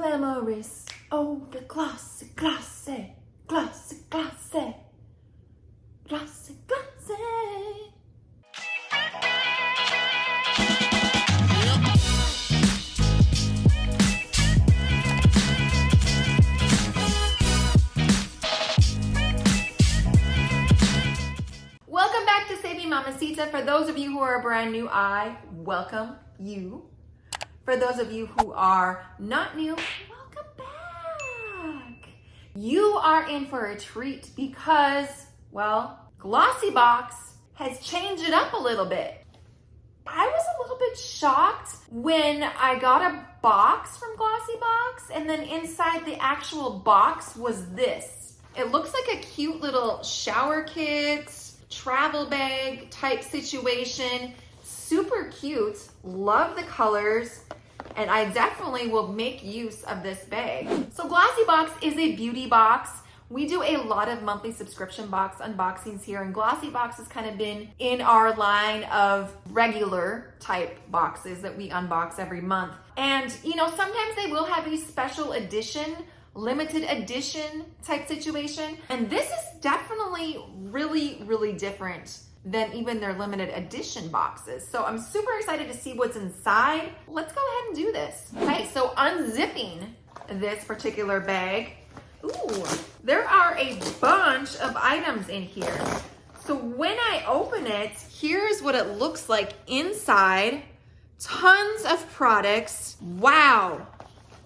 glamorous. Oh, the glossy, glossy, glossy, glossy, glossy, glossy. Welcome back to Saving Mamasita. For those of you who are brand new, I welcome you. For those of you who are not new, welcome back. You are in for a treat because, well, Glossybox has changed it up a little bit. I was a little bit shocked when I got a box from Glossybox, and then inside the actual box was this. It looks like a cute little shower kit, travel bag type situation. Super cute. Love the colors. And I definitely will make use of this bag. So Glossybox is a beauty box. We do a lot of monthly subscription box unboxings here, and Glossybox has kind of been in our line of regular type boxes that we unbox every month. And you know, sometimes they will have a special edition, limited edition type situation. And this is definitely really different than even their limited edition boxes. So I'm super excited to see what's inside. Let's go ahead and do this. Okay, so unzipping this particular bag. Ooh, there are a bunch of items in here. So when I open it, here's what it looks like inside. Tons of products. Wow.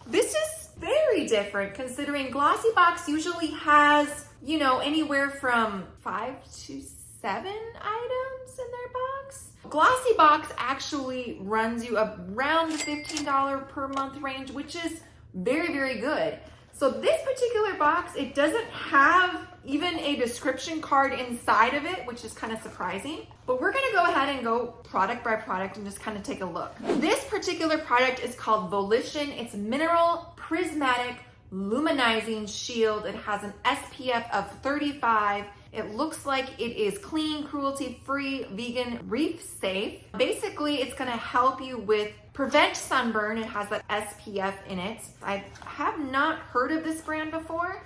This is very different considering Glossybox usually has, you know, anywhere from 5 to 7 items in their box. Glossybox actually runs you around the $15 per month range, which is very good. So this particular box, it doesn't have even a description card inside of it, which is kind of surprising. But we're gonna go ahead and go product by product and just kind of take a look. This particular product is called Volition. It's Mineral Prismatic Luminizing Shield. It has an SPF of 35. It looks like it is clean, cruelty-free, vegan, reef-safe. Basically, it's gonna help you with prevent sunburn. It has that SPF in it. I have not heard of this brand before,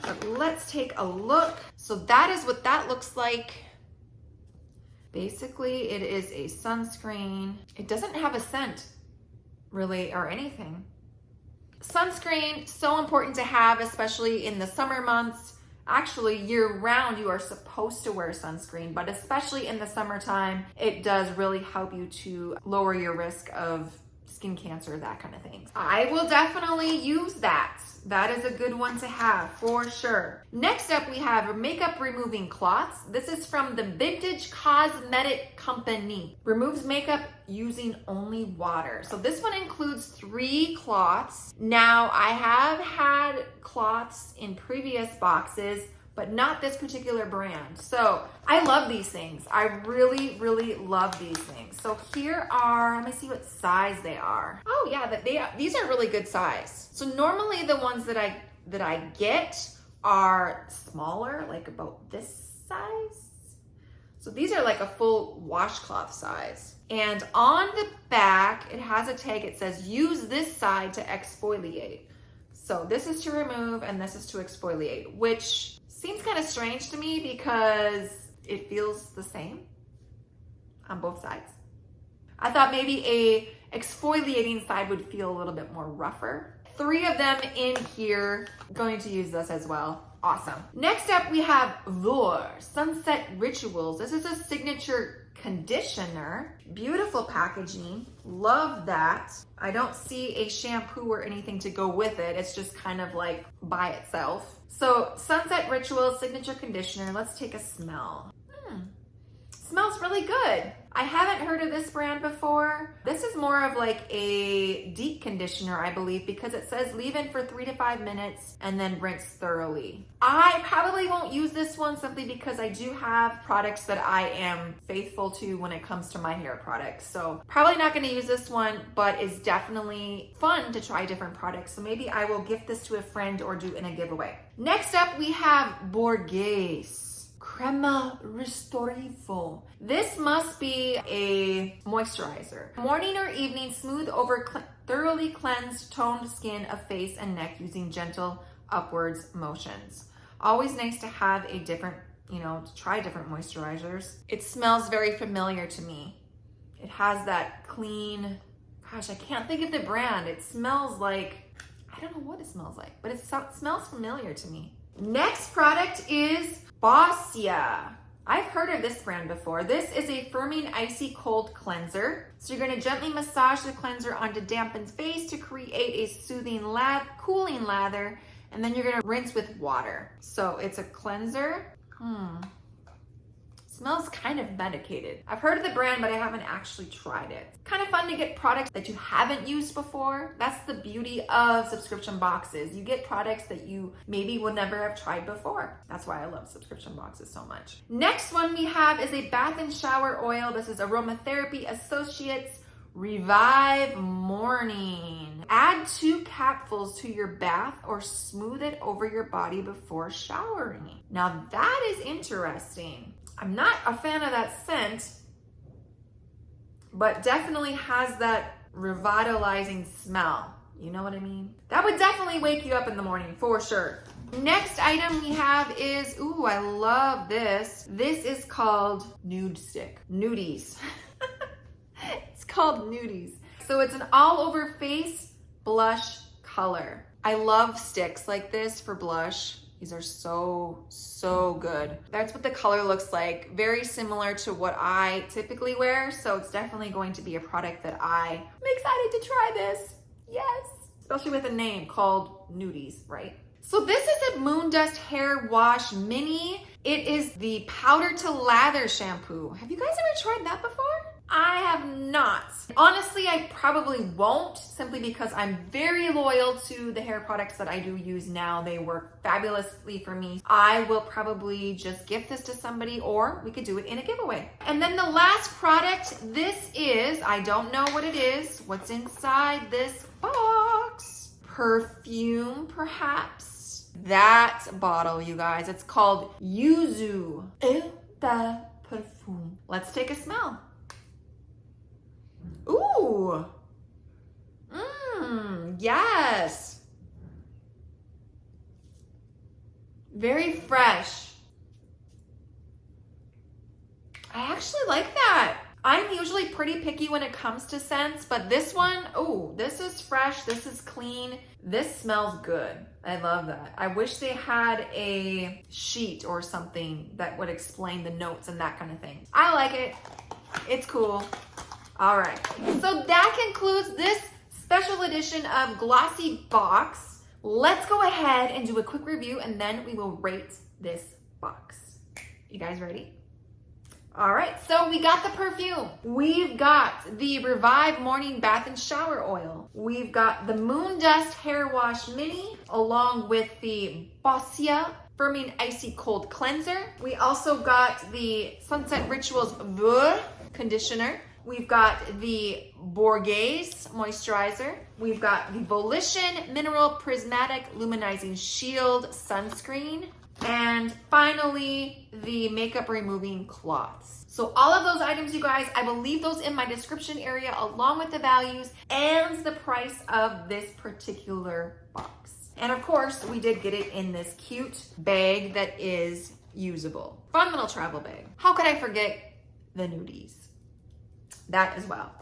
but let's take a look. So that is what that looks like. Basically, it is a sunscreen. It doesn't have a scent, really, or anything. Sunscreen, so important to have, especially in the summer months. Actually, year-round, you are supposed to wear sunscreen, but especially in the summertime, it does really help you to lower your risk of skin cancer, that kind of thing. I will definitely use that. That is a good one to have for sure. Next up, we have makeup removing cloths. This is from the Vintage Cosmetic Company. Removes makeup using only water. So this one includes 3 cloths. Now, I have had cloths in previous boxes, but not this particular brand. So I love these things. I really love these things. So here are, let me see what size they are. Oh yeah, these are really good size. So normally the ones that I get are smaller, like about this size. So these are like a full washcloth size. And on the back, it has a tag. It says, use this side to exfoliate. So this is to remove and this is to exfoliate, which seems kind of strange to me because it feels the same on both sides. I thought maybe a exfoliating side would feel a little bit more rougher. 3 of them in here. Going to use this as well. Awesome. Next up, we have Vor Sunset Rituals. This is a signature conditioner. Beautiful packaging. Love that. I don't see a shampoo or anything to go with it. It's just kind of like by itself. So Sunset Rituals Signature Conditioner. Let's take a smell. Smells really good. I haven't heard of this brand before. This is more of like a deep conditioner, I believe, because it says leave in for 3 to 5 minutes and then rinse thoroughly. I probably won't use this one simply because I do have products that I am faithful to when it comes to my hair products. So probably not gonna use this one, but it's definitely fun to try different products. So maybe I will gift this to a friend or do in a giveaway. Next up, we have Borghese Crema Ristorativo. This must be a moisturizer. Morning or evening, smooth over thoroughly cleansed, toned skin of face and neck using gentle upwards motions. Always nice to have a different, to try different moisturizers. It smells very familiar to me. It has that clean, gosh, I can't think of the brand. It smells like, I don't know what it smells like, but it smells familiar to me. Next product is Boscia. I've heard of this brand before. This is a Firming Icy-Cold Cleanser. So you're gonna gently massage the cleanser onto dampened face to create a soothing, cooling lather, and then you're gonna rinse with water. So it's a cleanser. Smells kind of medicated. I've heard of the brand, but I haven't actually tried it. It's kind of fun to get products that you haven't used before. That's the beauty of subscription boxes. You get products that you maybe would never have tried before. That's why I love subscription boxes so much. Next one we have is a bath and shower oil. This is Aromatherapy Associates Revive Morning. Add 2 capfuls to your bath or smooth it over your body before showering. Now that is interesting. I'm not a fan of that scent, but definitely has that revitalizing smell. You know what I mean? That would definitely wake you up in the morning for sure. Next item we have is, ooh, I love this. This is called Nudies. It's called Nudies. So it's an all over face blush color. I love sticks like this for blush. These are so good. That's what the color looks like. Very similar to what I typically wear. So it's definitely going to be a product that I'm excited to try this. Yes. Especially with a name called Nudies, right? So this is a Moondust Hair Wash Mini. It is the powder to lather shampoo. Have you guys ever tried that before? I have not. Honestly, I probably won't, simply because I'm very loyal to the hair products that I do use now. They work fabulously for me. I will probably just gift this to somebody, or we could do it in a giveaway. And then the last product, this is, I don't know what it is, what's inside this box. Perfume, perhaps? That bottle, you guys, it's called Yuzu. The Parfum. Let's take a smell. Ooh, yes. Very fresh. I actually like that. I'm usually pretty picky when it comes to scents, but this one, oh, this is fresh. This is clean. This smells good. I love that. I wish they had a sheet or something that would explain the notes and that kind of thing. I like it. It's cool. All right, so that concludes this special edition of Glossybox. Let's go ahead and do a quick review, and then we will rate this box. You guys ready? All right, so we got the perfume. We've got the Revive Morning Bath and Shower Oil. We've got the Moondust Hair Wash Mini, along with the Boscia Firming Icy-Cold Cleanser. We also got the Sunset Rituals Conditioner. We've got the Borghese Moisturizer. We've got the Volition Mineral Prismatic Luminizing Shield Sunscreen. And finally, the makeup removing cloths. So all of those items, you guys, I will leave those in my description area along with the values and the price of this particular box. And of course, we did get it in this cute bag that is usable. Fun little travel bag. How could I forget the nudies? That as well.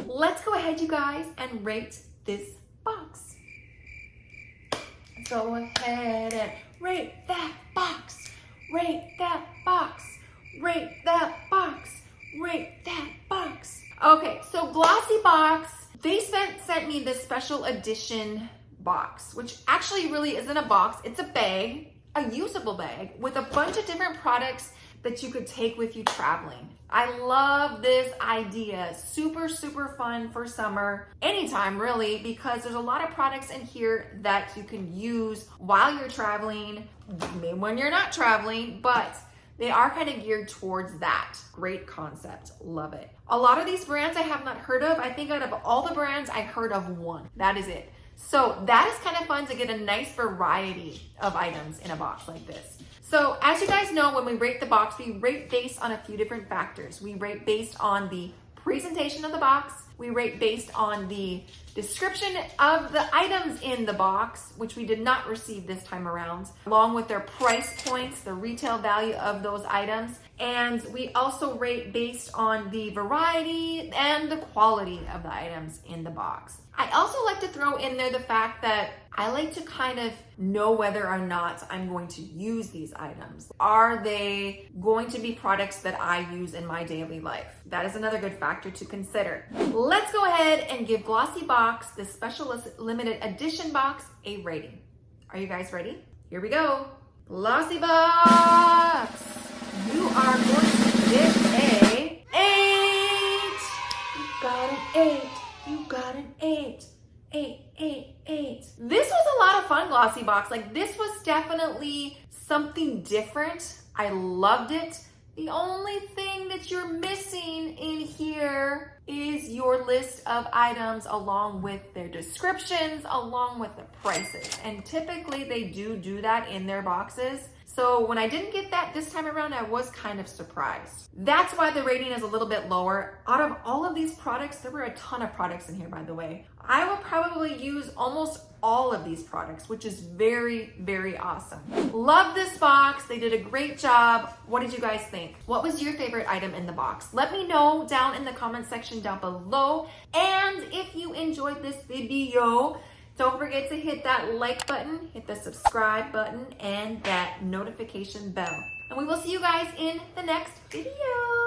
Let's go ahead, you guys, and rate this box. Let's go ahead and rate that box. Rate that box. Rate that box. Rate that box. Okay, so Glossybox, they sent me this special edition box, which actually really isn't a box. It's a bag, a usable bag with a bunch of different products that you could take with you traveling. I love this idea. Super, super fun for summer, anytime really, because there's a lot of products in here that you can use while you're traveling, maybe when you're not traveling, but they are kind of geared towards that. Great concept, love it. A lot of these brands I have not heard of. I think out of all the brands, I heard of one. That is it. So that is kind of fun to get a nice variety of items in a box like this. So as you guys know, when we rate the box, we rate based on a few different factors. We rate based on the presentation of the box. We rate based on the description of the items in the box, which we did not receive this time around, along with their price points, the retail value of those items. And we also rate based on the variety and the quality of the items in the box. I also like to throw in there the fact that I like to kind of know whether or not I'm going to use these items. Are they going to be products that I use in my daily life? That is another good factor to consider. Let's go ahead and give Glossybox, this special limited edition box, a rating. Are you guys ready? Here we go. Glossybox, you are going to get a 8. You got an 8. You got an 8. 8, 8, 8. This was a lot of fun, Glossybox. Like, this was definitely something different. I loved it. The only thing that you're missing in here is your list of items along with their descriptions, along with the prices. And typically they do that in their boxes. So when I didn't get that this time around, I was kind of surprised. That's why the rating is a little bit lower. Out of all of these products, there were a ton of products in here, by the way. I will probably use almost all of these products, which is very, very awesome. Love this box. They did a great job. What did you guys think? What was your favorite item in the box? Let me know down in the comment section down below. And if you enjoyed this video, don't forget to hit that like button, hit the subscribe button, and that notification bell. And we will see you guys in the next video.